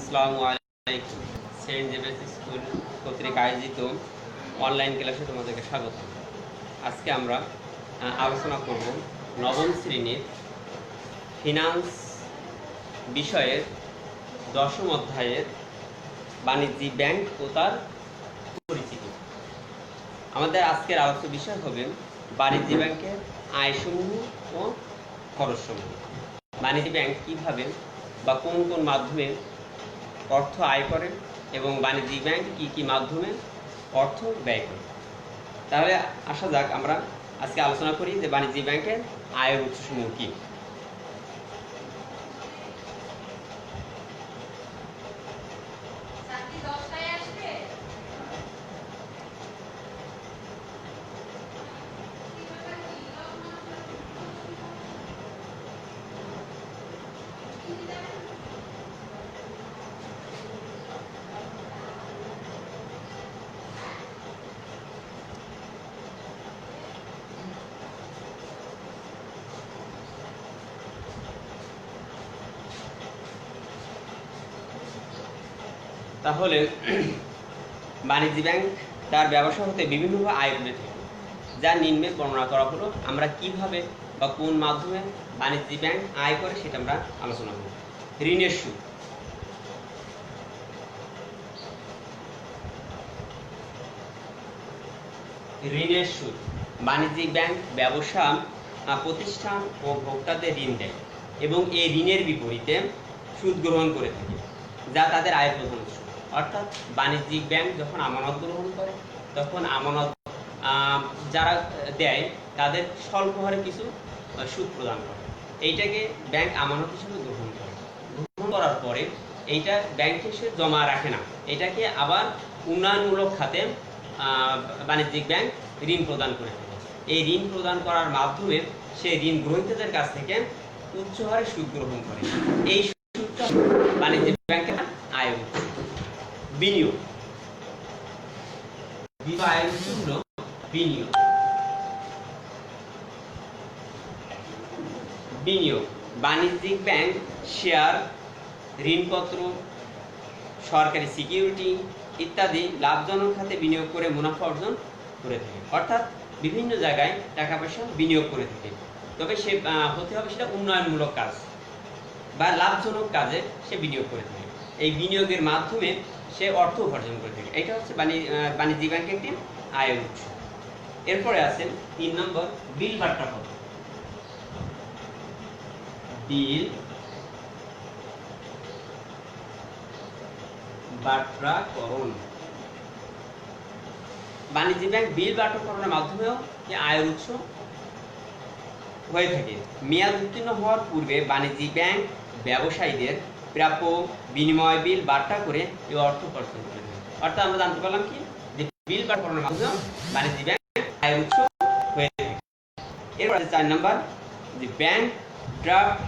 আসসালামু আলাইকুম। Saint Xavier's school কর্তৃক আয়োজিত অনলাইন ক্লাসে তোমাদেরকে স্বাগত। আজকে আমরা আলোচনা করব নবম শ্রেণীর ফিনান্স বিষয়ের দশম অধ্যায়ের বাণিজ্যিক ব্যাংক ও তার পরিচিতি। আমাদের আজকের আলোচ্য বিষয় হবে বাণিজ্যিক ব্যাংকের আয়সমূহ ও খরচসমূহ। বাণিজ্যিক ব্যাংক কীভাবে বা কোন কোন মাধ্যমে অর্থ আয় করে এবং বাণিজ্যিক ব্যাংক কী কী মাধ্যমে অর্থ ব্যয় করে। তাহলে আসা যাক, আমরা আজকে আলোচনা করি যে বাণিজ্যিক ব্যাংকের আয়ের উৎসসমূহ কী। তাহলে বাণিজ্যিক ব্যাংক তার ব্যবসা হতে বিভিন্নভাবে আয় করে থাকে, যা নিম্নে বর্ণনা করা হলো। আমরা কিভাবে বা কোন মাধ্যমে বাণিজ্যিক ব্যাংক আয় করে সেটা আমরা আলোচনা করব। ঋণের সুদ। ঋণের সুদ। বাণিজ্যিক ব্যাংক ব্যবসা প্রতিষ্ঠান ও ভোক্তাদের ঋণ দেয় এবং এই ঋণের বিপরীতে সুদ গ্রহণ করে থাকে, যা তাদের আয়ের প্রধান উৎস। অর্থাৎ বাণিজ্যিক ব্যাংক যখন আমানত গ্রহণ করে তখন আমানত যারা দেয় তাদের স্বল্প হারে কিছু সুদ প্রদান করে। এইটাকে ব্যাংক আমানত হিসেবে গ্রহণ করে। গ্রহণ করার পরে এইটা ব্যাংকে সে জমা রাখে না, এটাকে আবার উন্নয়নমূলক খাতে বাণিজ্যিক ব্যাংক ঋণ প্রদান করে থাকে। এই ঋণ প্রদান করার মাধ্যমে সে ঋণ গ্রহীতাদের কাছ থেকে উচ্চ হারে সুদ গ্রহণ করে। এই সুদটা বাণিজ্যিক ব্যাংকের আয় উৎস। বিনিয়োগ। আয়ের উৎস হলো বিনিয়োগ। বিনিয়োগ। বাণিজ্যিক ব্যাংক শেয়ার, ঋণপত্র, সরকারি সিকিউরিটি ইত্যাদি লাভজনক খাতে বিনিয়োগ করে মুনাফা অর্জন করে থাকে। অর্থাৎ বিভিন্ন জায়গায় টাকা পয়সা বিনিয়োগ করে থাকে, তবে সে হতে হবে সেটা উন্নয়নমূলক কাজ বা লাভজনক কাজে সে বিনিয়োগ করে থাকে। এই বিনিয়োগের মাধ্যমে সে অর্থ উপার্জন করে থাকে। এটা হচ্ছে বাণিজ্যিক ব্যাংকের একটি আয়ের উৎস। এরপরে আছেন 3 নম্বর বিল বাট্টাকরণ। বিল বাট্টাকরণ। বাণিজ্যিক ব্যাংক বিল বাট্টাকরণের মাধ্যমেও আয়ের উৎস হয়ে থাকে। মেয়াদ উত্তীর্ণ হওয়ার পূর্বে বাণিজ্যিক ব্যাংক ব্যবসায়ীদের প্রাপ্য বিনিময় বিল বাট্টা করে এই অর্থ উপার্জন করে থাকে। অর্থাৎ আমরা জানতে পারলাম কি যে বিল বাট্টাকরণের মাধ্যমেও বাণিজ্যিক ব্যাংক আয়ের উৎস হয়ে থাকে। এরপর 4 নম্বর যে ব্যাংক ড্রাফট,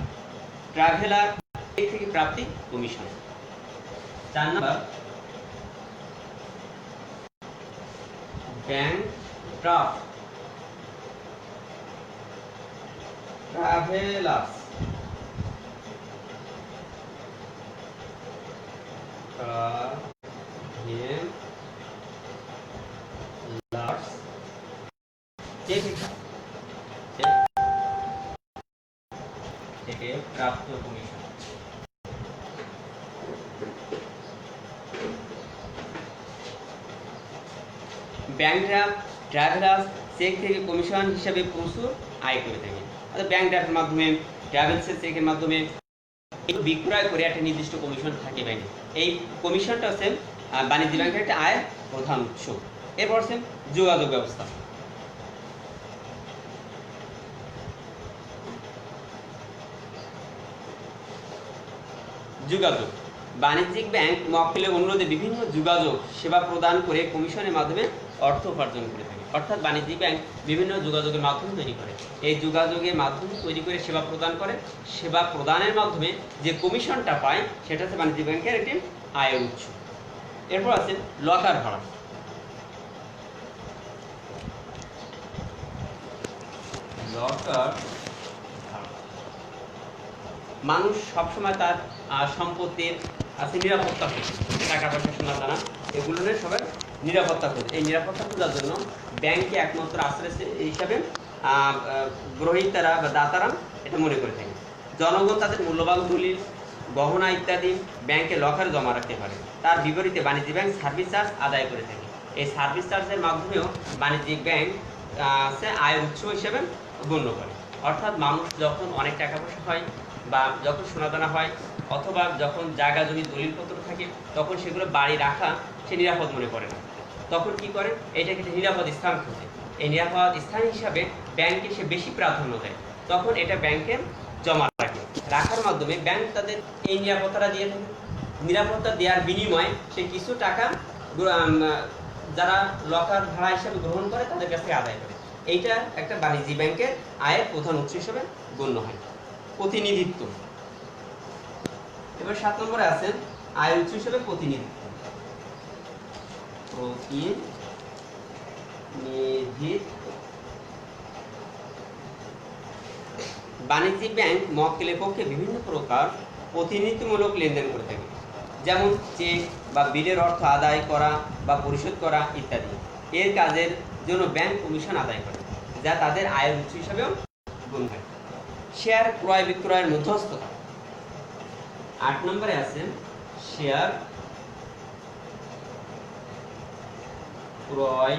ট্রাভেলার থেকে প্রাপ্তি কমিশন। 4 নম্বর ব্যাংক ড্রাফট, ট্রাভেলার্স থেকে প্রাপ্ত commission. Bank draft, travellers cheque থেকে কমিশন হিসাবে প্রচুর আয় করে থাকে। অর্থাৎ ব্যাংক ড্রাফটের মাধ্যমে, ট্রাভেলসের চেকের মাধ্যমে বিক্রয় করে একটা নির্দিষ্ট কমিশন থাকে ব্যাংকে। এই কমিশনটা হচ্ছে বাণিজ্য ব্যাংকের একটা আয়ের প্রধান উৎস। এরপর হচ্ছে যোগাযোগ ব্যবস্থা। যোগাযোগ। বাণিজ্যিক ব্যাংক মক্কেলের অনুরোধে বিভিন্ন যোগাযোগ সেবা প্রদান করে কমিশনের মাধ্যমে অর্থ উপার্জন করে থাকে। অর্থাৎ বাণিজ্যিক ব্যাংক বিভিন্ন যোগাযোগের মাধ্যম তৈরি করে, এই যোগাযোগের মাধ্যম তৈরি করে সেবা প্রদান করে। সেবা প্রদানের মাধ্যমে যে কমিশনটা পায় সেটা হচ্ছে বাণিজ্যিক ব্যাংকের একটি আয়ের উৎস। এরপর আছে লকার ভাড়া। লকার মানুষ সবসময় তার সম্পত্তির আছে নিরাপত্তা খোঁজ, টাকা পয়সা সোনা দানা এগুলো নিয়ে সবাই নিরাপত্তা খোঁজ। এই নিরাপত্তা খোঁজার জন্য ব্যাংকে একমাত্র আশ্রয় হিসাবে গ্রহীতারা বা দাতারা এটা মনে করে থাকে। জনগণ তাদের মূল্যবান দলিল, গহনা ইত্যাদি ব্যাংকে লকারে জমা রাখতে পারে। তার বিপরীতে বাণিজ্যিক ব্যাংক সার্ভিস চার্জ আদায় করে থাকে। এই সার্ভিস চার্জের মাধ্যমেও বাণিজ্যিক ব্যাংক আয়ের উৎস হিসেবে গণ্য করে। অর্থাৎ মানুষ যখন অনেক টাকা পয়সা হয় বা যখন সোনাদানা হয় অথবা যখন জায়গা জমি দলিলপত্র থাকে তখন সেগুলো বাড়ি রাখা সে নিরাপদ মনে করে না। তখন কি করে, এটাকে একটা নিরাপদ স্থান খোঁজে। এই নিরাপদ স্থান হিসাবে ব্যাংকে সে বেশি প্রাধান্য দেয়। তখন এটা ব্যাংকে জমা রাখে। রাখার মাধ্যমে ব্যাংক তাদের এই নিরাপত্তাটা দিয়ে থাকে। নিরাপত্তা দেওয়ার বিনিময়ে সে কিছু টাকা যারা লকার ভাড়া হিসাবে গ্রহণ করে তাদের কাছ থেকে আদায় করে। এইটা একটা বাণিজ্যিক ব্যাংকের আয়ের প্রধান উৎস হিসেবে গণ্য হয়। প্রতিনিধিত্ব। এবার 7 নম্বরে আছে আয়ের উৎস হিসেবে প্রতিনিধিত্ব। বাণিজ্যিক ব্যাংক মক্কেলের পক্ষে বিভিন্ন প্রকার প্রতিনিধিত্বমূলক লেনদেন করে থাকে, যেমন চেক বা বিলের অর্থ আদায় করা বা পরিশোধ করা ইত্যাদি। এর কাজের জন্য ব্যাংক কমিশন আদায় করে, যা তাদের আয়ের উৎস হিসেবেও গণ্য হয়। শেয়ার ক্রয় বিক্রয়ের মধ্যস্থতা। 8 নম্বরে আছে শেয়ার ক্রয়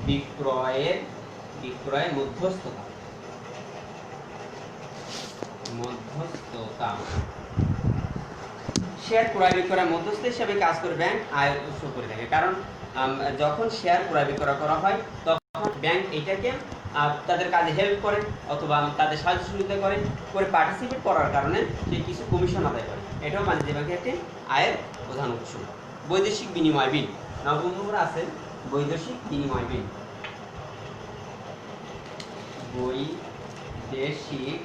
বিক্রয়ের মধ্যস্থতা। শেয়ার ক্রয় বিক্রয়ের মধ্যস্থ হিসেবে কাজ করে ব্যাংক আয় উৎস করে থাকে। কারণ যখন শেয়ার ক্রয় বিক্রয় করা হয় তখন ব্যাংক এটাকে তাদের কাজে হেল্প করে অথবা তাদের সাহায্য সহযোগিতা করে পার্টিসিপেট করার কারণে সে কিছু কমিশন আদায় করে। এটাও বাণিজ্যিক ব্যাংকের একটি আয়ের প্রধান উৎস। বৈদেশিক বিনিময় বিল। 9 নম্বরে আছে বৈদেশিক বিনিময় বিল। বৈদেশিক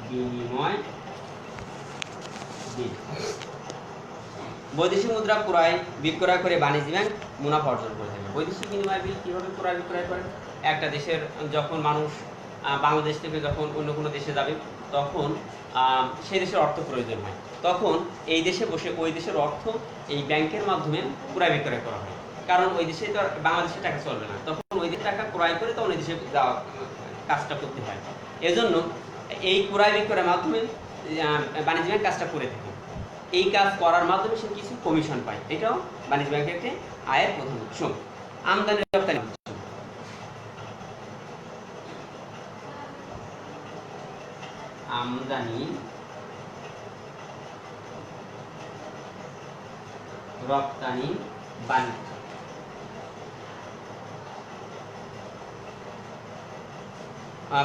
বিনিময় বিল। বৈদেশিক মুদ্রা ক্রয় বিক্রয় করে বাণিজ্যিক ব্যাংক মুনাফা অর্জন করে থাকে। বৈদেশিক বিনিময় বিল কিভাবে ক্রয় বিক্রয় করে? একটা দেশের যখন মানুষ বাংলাদেশ থেকে যখন অন্য কোনো দেশে যাবে তখন সেই দেশের অর্থ প্রয়োজন হয়, তখন এই দেশে বসে ওই দেশের অর্থ এই ব্যাংকের মাধ্যমে ক্রয় বিক্রয় করা হয়। কারণ ওই দেশে তো বাংলাদেশের টাকা চলবে না, তখন ওই দেশের টাকা ক্রয় করে তখন ওই দেশে কাজটা করতে হয়। এজন্য এই ক্রয় বিক্রয়ের মাধ্যমে বাণিজ্য ব্যাংক কাজটা করে থাকে। এই কাজ করার মাধ্যমে সে কিছু কমিশন পায়। এটাও বাণিজ্য ব্যাংকের একটি আয়ের প্রধান উৎস। আমদানি রপ্তানি। আমদানি রপ্তানি বাণিজ্য।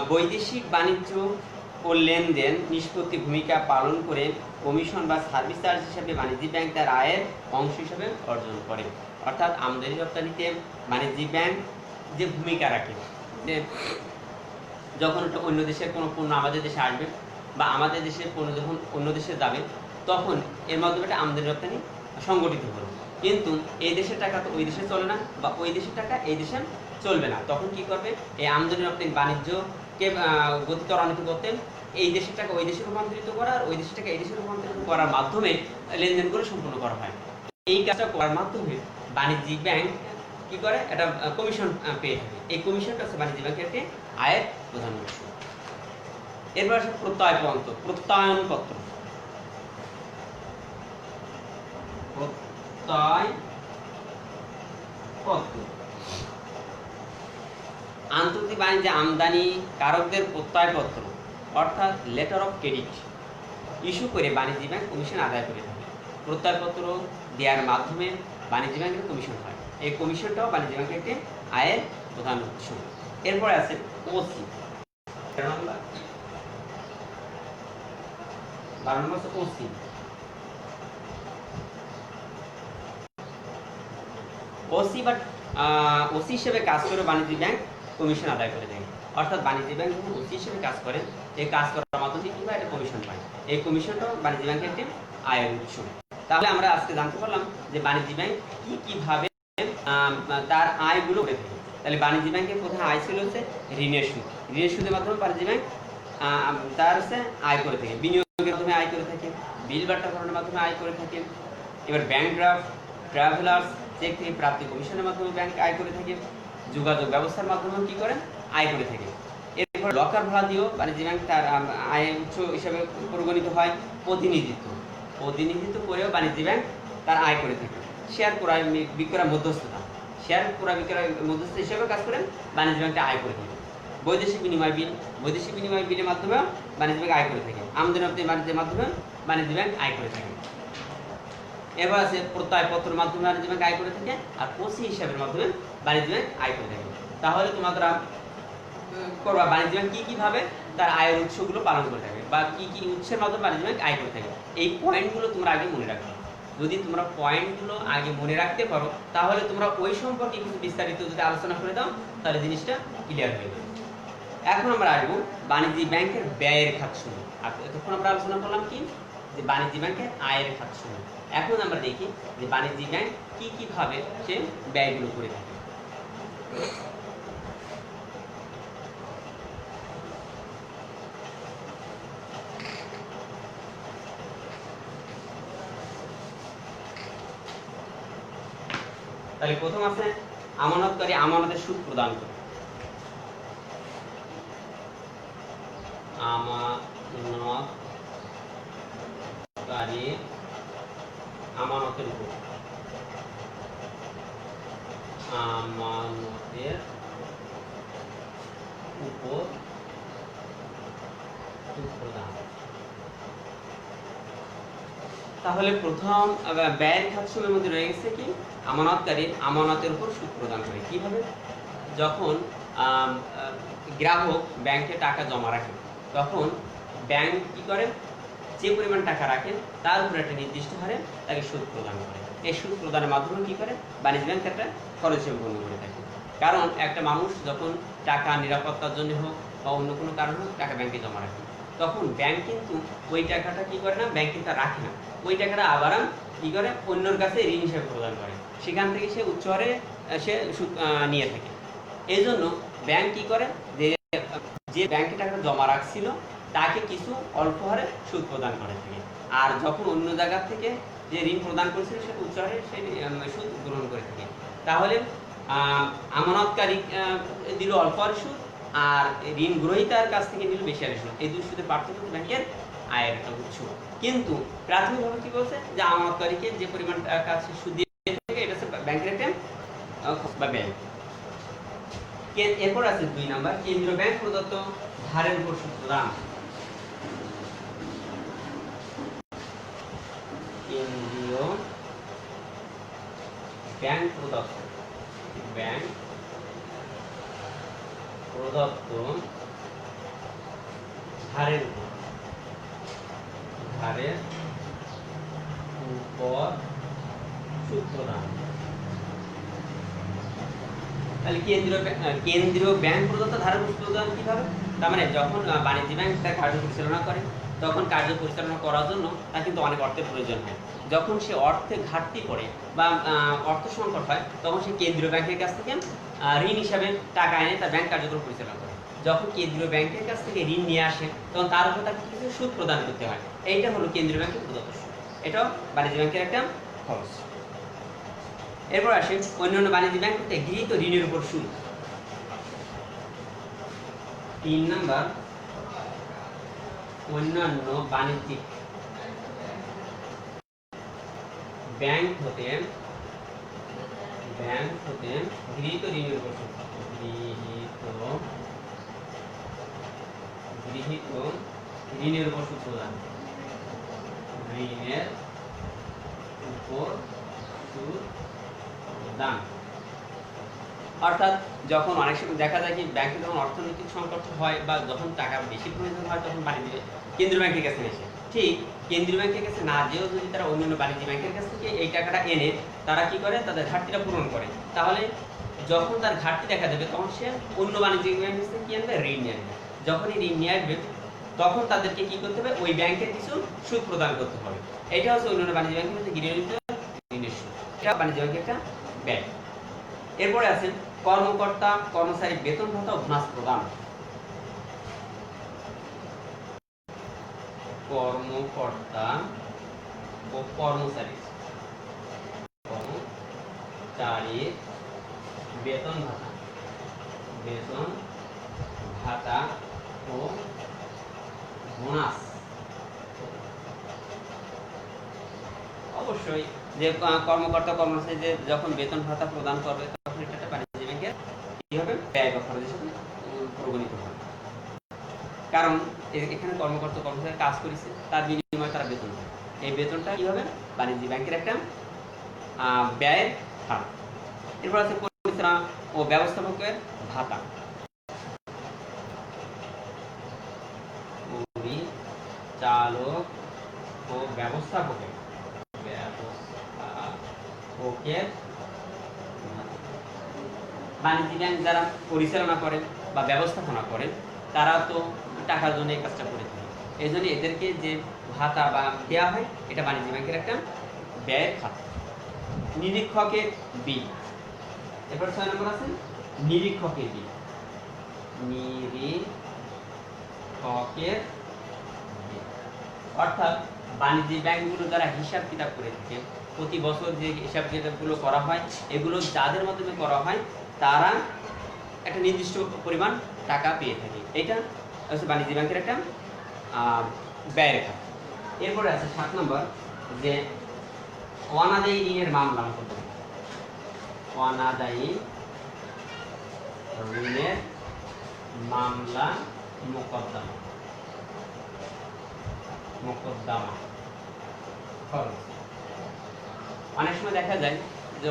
বৈদেশিক বাণিজ্য ও লেনদেন নিষ্পত্তি ভূমিকা পালন করে কমিশন বা সার্ভিস চার্জ হিসেবে বাণিজ্যিক ব্যাংক তার আয়ের অংশ হিসেবে অর্জন করে। অর্থাৎ আমদানি রপ্তানিতে বাণিজ্যিক ব্যাংক যে ভূমিকা রাখে, যে যখন একটা অন্য দেশের কোনো পণ্য আমাদের দেশে আসবে বা আমাদের দেশের পণ্য যখন অন্য দেশে যাবে তখন এর মাধ্যমে একটা আমদানি রপ্তানি সংগঠিত করবে। কিন্তু এই দেশের টাকা তো ওই দেশে চলে না বা ওই দেশের টাকা এই দেশে চলবে না। তখন কি করবে, এই আমদানি রপ্তানি বাণিজ্যকে গতি ত্বরান্বিত করতে এই দেশের টাকা ওই দেশে রূপান্তরিত করা আর ওই দেশের টাকা এই দেশে রূপান্তরিত করার মাধ্যমে লেনদেনগুলো সম্পূর্ণ করা হয়। এই কাজটা করার মাধ্যমে বাণিজ্যিক ব্যাংক কি করে, একটা কমিশন পেয়ে থাকে। এই কমিশনটা হচ্ছে বাণিজ্যিক ব্যাংকের একটি আয়ের প্রধান উৎস। এরপর আসে প্রত্যয়নপত্র। প্রত্যয়নপত্র আন্তর্জাতিক বাণিজ্যে আমদানি কারকদের প্রত্যয়পত্র অর্থাৎ লেটার অফ ক্রেডিট ইস্যু করে বাণিজ্যিক ব্যাংক কমিশন আদায় করে থাকে। প্রত্যয়পত্র দেওয়ার মাধ্যমে বাণিজ্যিক ব্যাংকের কমিশন হয়। এই কমিশনটাও বাণিজ্যিক ব্যাংকের একটি আয়ের প্রধান উৎস। এরপরে আছে ওসি। 12 নম্বর হচ্ছে ওসি। ওসি হিসেবে কাজ করে বাণিজ্যিক ব্যাংক কমিশন আদায় করে থাকে। অর্থাৎ বাণিজ্যিক ব্যাংক যখন ওসি হিসেবে কাজ করে, এই কাজ করার মাধ্যমে কি হয়, একটা কমিশন পায়। এই কমিশনটাও বাণিজ্যিক ব্যাংকের একটি আয়ের উৎস। তাহলে আমরা আজকে জানতে পারলাম যে বাণিজ্যিক ব্যাংক কিভাবে তার আয়গুলো করে থাকে। তাহলে বাণিজ্যিক ব্যাংকের প্রধান আয় ছিল হচ্ছে ঋণের সুদ। ঋণের সুদের মাধ্যমে বাণিজ্যিক ব্যাংক তার হচ্ছে আয় করে থাকে, বিনিয়োগের মাধ্যমে আয় করে থাকে, বিল বাট্টাকরণের মাধ্যমে আয় করে থাকে। এবার ব্যাংক ড্রাফট, ট্রাভেলার্স চেক থেকে প্রাপ্তি কমিশনের মাধ্যমে ব্যাংক আয় করে থাকে, যোগাযোগ ব্যবস্থার মাধ্যমেও কি করে আয় করে থাকে। এরপর লকার ভাড়া দিয়েও বাণিজ্য ব্যাংক তার আয়ের উৎস হিসেবে পরিগণিত হয়। প্রতিনিধিত্ব করেও বাণিজ্য ব্যাংক তার আয় করে থাকে। শেয়ার ক্রয় বিক্রয় মধ্যস্থতা, শেয়ার ক্রয় বিক্রয় মধ্যস্থতা হিসেবে কাজ করে বাণিজ্য ব্যাংকটা আয় করে থাকে। বৈদেশিক বিনিময় বিলের মাধ্যমে বাণিজ্য ব্যাংক আয় করে থাকে। আমদানি রপ্তানি বাণিজ্যের মাধ্যমে বাণিজ্য ব্যাংক আয় করে থাকে। এবার আছে প্রত্যয়পত্রের মাধ্যমে বাণিজ্য ব্যাংক আয় করে থাকে, আর পসি হিসাবের মাধ্যমে বাণিজ্য ব্যাংক আয় করে থাকে। তাহলে তোমরা করবা বাণিজ্য ব্যাংক কি ভাবে তার আয়ের উৎসগুলো পালন করে থাকে, বা কি উৎসের মাধ্যমে বাণিজ্য ব্যাংক আয় করে থাকে। এই পয়েন্টগুলো তোমরা আগে মনে রাখবে। যদি তোমরা পয়েন্টগুলো আগে মনে রাখতে পারো, তাহলে তোমরা ওই সম্পর্কে কিছু বিস্তারিত যদি আলোচনা করে দাও, তাহলে জিনিসটা ক্লিয়ার হয়ে যাবে। এখন আমরা আসবো বাণিজ্যিক ব্যাংকের ব্যয়ের খাতসমূহ। এতক্ষণ আমরা আলোচনা করলাম কি, যে বাণিজ্যিক ব্যাংকের আয়ের খাতসমূহ। এখন আমরা দেখি যে বাণিজ্যিক ব্যাংক কি ভাবে সে ব্যয়গুলো করে থাকে। তাহলে প্রথম আছে আমানতকারী আমানতের সুদ প্রদান করে। আমানতকারী আমানতের উপর সুদ প্রদান। তাহলে প্রথম ব্যয়ের খাতসমূহের মধ্যে রয়ে গেছে কি, আমানতকারী আমানতের উপর সুদ প্রদান করে। কিভাবে? যখন গ্রাহক ব্যাংকে টাকা জমা রাখে, তখন ব্যাংক কি করে, যে পরিমাণ টাকা রাখে তার উপর একটা নির্দিষ্ট হারে তাকে সুদ প্রদান করে। এই সুদ প্রদানের মাধ্যমে কি করে বাণিজ্য ব্যাংক একটা খরচ হিসেবে গণ্য করে থাকে। কারণ একটা মানুষ যখন টাকা নিরাপত্তার জন্য হোক বা অন্য কোনো কারণ হোক টাকা ব্যাংকে জমা রাখে, তখন ব্যাংক কিন্তু ওই টাকাটা কি করে না, ব্যাংক কিন্তু রাখে না, ওই টাকাটা আবার কি করে অন্যের কাছে ঋণ হিসেবে প্রদান করে, সেখান থেকে সে উচ্চ হারে সে সুদ নিয়ে থাকে। এই জন্য ব্যাংক কি করে, যে ব্যাংকে টাকাটা জমা রাখছিল তাকে কিছু অল্প হারে সুদ প্রদান করে থাকে, আর যখন অন্য জায়গা থেকে যে ঋণ প্রদান করেছিল সেটা উচ্চ হারে সে সুদ গ্রহণ করে থাকে। তাহলে আমানতকারী দিল অল্প হারে সুদ, আর ঋণ গ্রহীতার কাছ থেকে নিল বেশি হারে সুদ। এই দুই সুদের পার্থক্য ব্যাংকের আয়ের একটা উৎস। কিন্তু প্রাথমিকভাবে কি বলছে, যে আমানতকারীকে যে পরিমাণ টাকা সুদ দিয়ে থাকে এটা হচ্ছে ব্যাংকের একটা বা ব্যয়। এরপর আছে 2 নাম্বার, কেন্দ্রীয় ব্যাংক প্রদত্ত ধারের উপর সুদ প্রদান। কেন্দ্রীয় ব্যাংক প্রদত্ত ধারের উপর সুদ প্রদান। তাহলে কেন্দ্রীয় ব্যাংক প্রদত্ত ধারের উপর সুদ প্রদান কিভাবে? তার মানে যখন বাণিজ্য ব্যাংক তার কার্য পরিচালনা করে, তখন কার্য পরিচালনা করার জন্য তার কিন্তু অনেক অর্থের প্রয়োজন হয়। যখন সে অর্থে ঘাটতি পড়ে বা অর্থ সংকট হয়, তখন সে কেন্দ্রীয় ব্যাংকের কাছ থেকে ঋণ হিসাবে টাকা এনে তার ব্যাংক কার্যক্রম পরিচালনা করে। যখন কেন্দ্রীয় ব্যাংকের কাছ থেকে ঋণ নিয়ে আসে, তখন তার উপর তাকে কিছু সুদ প্রদান করতে হয়। এইটা হলো কেন্দ্রীয় ব্যাংকের প্রদত্ত সুদ। এটাও বাণিজ্য ব্যাংকের একটা খরচ। এরপর আসে অন্যান্য বাণিজ্য ব্যাংক থেকে গৃহীত ঋণের উপর সুদ। 3 নাম্বার, অন্যান্য বাণিজ্যিক ব্যাংক হতে গৃহীত ঋণের উপর সুদ। গৃহীত ঋণের উপর সুদ প্রদান। ঋণের উপর সুদ দান। অর্থাৎ যখন অনেক সময় দেখা যায় কি, ব্যাংকে যখন অর্থনৈতিক সংকট হয় বা যখন টাকা বেশি প্রয়োজন হয়, তখন বাণিজ্য কেন্দ্রীয় ব্যাংকের কাছে এসে, ঠিক কেন্দ্রীয় ব্যাংকের কাছে না যেও যদি তারা অন্যান্য বাণিজ্য ব্যাংকের কাছ থেকে এই টাকাটা এনে তারা কি করে, তাদের ঘাটতিটা পূরণ করে। তাহলে যখন তার ঘাটতি দেখা যাবে, তখন সে অন্য বাণিজ্যিক ব্যাংকের কাছে কি আনবে, ঋণ নিয়ে আসবে। যখনই ঋণ নিয়ে আসবে, তখন তাদেরকে কি করতে হবে, ওই ব্যাংকের কিছু সুদ প্রদান করতে হবে। এটা হচ্ছে অন্যান্য বাণিজ্য ব্যাংকের মধ্যে গৃহীত ঋণের সুদ। এটা বাণিজ্য ব্যাংকের একটা ব্যয়। এরপরে আছে কর্মকর্তা কর্মচারী বেতন ভাতা ও বোনাস প্রদান। কর্মকর্তা ও কর্মচারীর বেতন ভাতা ও বোনাস। অবশ্যই যে কর্মকর্তা কর্মচারীদের যখন বেতন ভাতা প্রদান করবে তখন এটা একটা বাণিজ্য ব্যাংকের কি হবে, ব্যয় বা খরচের সাথে প্রগণিত হবে। কারণ এখানে কর্মকর্তা কর্মচারী কাজ করেছে, তার বিনিময়ে তারা বেতন পায়। এই বেতনটা কি হবে, বাণিজ্য ব্যাংকের একটা ব্যয়ের খাত। এরপর আছে পরিচালনা ও ব্যবস্থাপকের ভাতা। পরিচালক ও ব্যবস্থাপকের বাণিজ্য ব্যাংক যারা পরিচালনা করেন বা ব্যবস্থাপনা করেন তারা তো টাকার জন্য এই কাজটা করে থাকে। এই জন্য এদেরকে যে ভাতা বা দেওয়া হয় এটা বাণিজ্য ব্যাংকের একটা ব্যয়ের খাত। নিরীক্ষকের বিল। এরপর 6 নম্বর আছে নিরীক্ষকের বিল। নিরীক্ষকের বিল অর্থাৎ বাণিজ্য ব্যাংকগুলো যারা হিসাব কিতাব করে থাকে, প্রতি বছর যে হিসাব কিতাবগুলো করা হয় এগুলো যাদের মাধ্যমে করা হয় তারা একটা নির্দিষ্ট পরিমাণ টাকা পেয়ে থাকে। এটা হচ্ছে বাণিজ্য ব্যাংকের একটা ব্যয়ের খাত। এরপরে আছে 7 নম্বর যে অনাদায়ী ঋণের মামলা মোকদ্দমা। অনাদায়ী ঋণের মামলা মোকদ্দমা খরচ। অনেক সময় দেখা যায় যে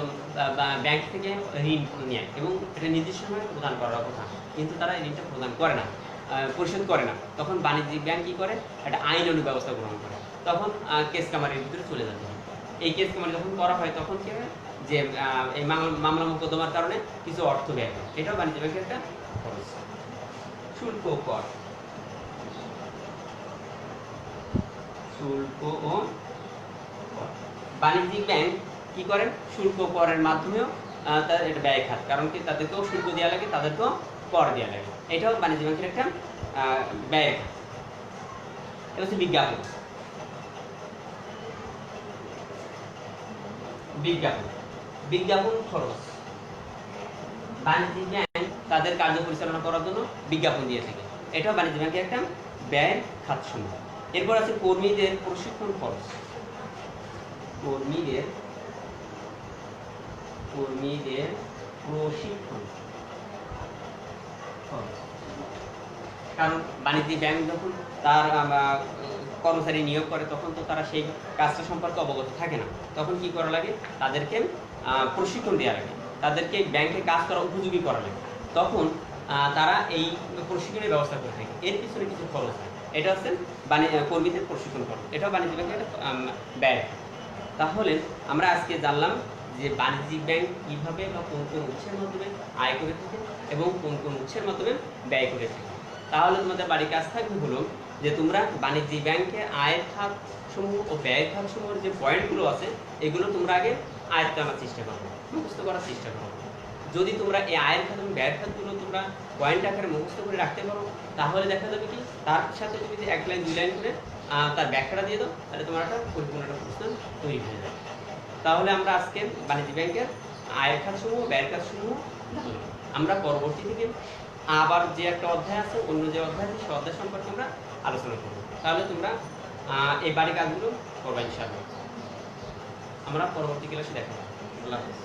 ব্যাংক থেকে ঋণ নেয় এবং এটা নির্দিষ্ট সময় প্রদান করার কথা, কিন্তু তারা ঋণটা প্রদান করে না, পরিশোধ করে না। তখন বাণিজ্যিক ব্যাংক কি করে, একটা আইন ব্যবস্থা গ্রহণ করে, তখন কেস কামারির ভিতরে চলে যেতে হয়। এই কেস কামারি যখন করা হয় তখন কি হয় যে এই মামলা মোকদ্দমার কারণে কিছু অর্থ ব্যয় হয়। এটাও বাণিজ্য ব্যাংকের একটা খরচ। শুল্ক ও কর। শুল্ক ও বাণিজ্যিক ব্যাংক কি করেন, শুল্ক করের মাধ্যমেও তার এটা ব্যয় খাত। কারণ কি তাদেরকেও শুল্ক দেওয়া লাগে, তাদেরকেও কর দেওয়া লাগে। এটাও বাণিজ্য ব্যাংকের একটা ব্যয় খাত। এটা হচ্ছে বিজ্ঞাপন। বিজ্ঞাপন খরচ। বাণিজ্যিক ব্যাংক তাদের কার্য পরিচালনা করার জন্য বিজ্ঞাপন দিয়ে থাকে। এটাও বাণিজ্য ব্যাংকের একটা ব্যয়ের খাত সমূহ। এরপর আছে কর্মীদের প্রশিক্ষণ খরচ। কর্মীদের প্রশিক্ষণ খরচ। কারণ বাণিজ্যিক ব্যাংক যখন তার কর্মচারী নিয়োগ করে তখন তো তারা সেই কাজটা সম্পর্কে অবগত থাকে না, তখন কি করা লাগে, তাদেরকে প্রশিক্ষণ দেওয়া লাগে, তাদেরকে ব্যাংকে কাজ করা উপযোগী করা লাগে। তখন তারা এই প্রশিক্ষণের ব্যবস্থা করে থাকে। এর পিছনে কিছু খরচ হয়, এটা হচ্ছে কর্মীদের প্রশিক্ষণ খরচ। এটাও বাণিজ্য ব্যাংকের ব্যয়। তাহলে আমরা আজকে জানলাম যে বাণিজ্যিক ব্যাংক কিভাবে বা কোন কোন উৎসের মাধ্যমে আয় করে থাকে এবং কোন কোন উৎসের মাধ্যমে ব্যয় করে থাকে। তাহলে তোমাদের বাড়ির কাজ থাকবে হলো যে তোমরা বাণিজ্যিক ব্যাংকের আয়ের খাত সমূহ ও ব্যয়ের খাত সমূহের যে পয়েন্টগুলো আছে এগুলো তোমরা আগে আয়ত্ত আনার চেষ্টা করো, মুখস্থ করার চেষ্টা করো। যদি তোমরা এই আয়ের খাত এবং ব্যয়ের খাতগুলো তোমরা পয়েন্ট আকারে মুখস্থ করে রাখতে পারো তাহলে দেখা যাবে কি তার সাথে তুমি যদি 1 লাইন 2 লাইন করে তার ব্যাখ্যাটা দিয়ে দাও তাহলে তোমার একটা পরিপূর্ণ একটা প্রশ্ন তৈরি হয়ে যাবে। তাহলে আমরা আজকে বাণিজ্য ব্যাংকের আয়ের খাত সমূহ ব্যয়ের খাত সমূহ জানলাম। আমরা পরবর্তী থেকে আবার যে একটা অধ্যায় আছে, অন্য যে অধ্যায় আছে সেই অধ্যায় সম্পর্কে আমরা আলোচনা করব। তাহলে তোমরা এই বাড়ির কাজগুলো করবা ইনশাআল্লাহ। আমরা পরবর্তী ক্লাসে দেখা হবে। আল্লাহ হাফেজ।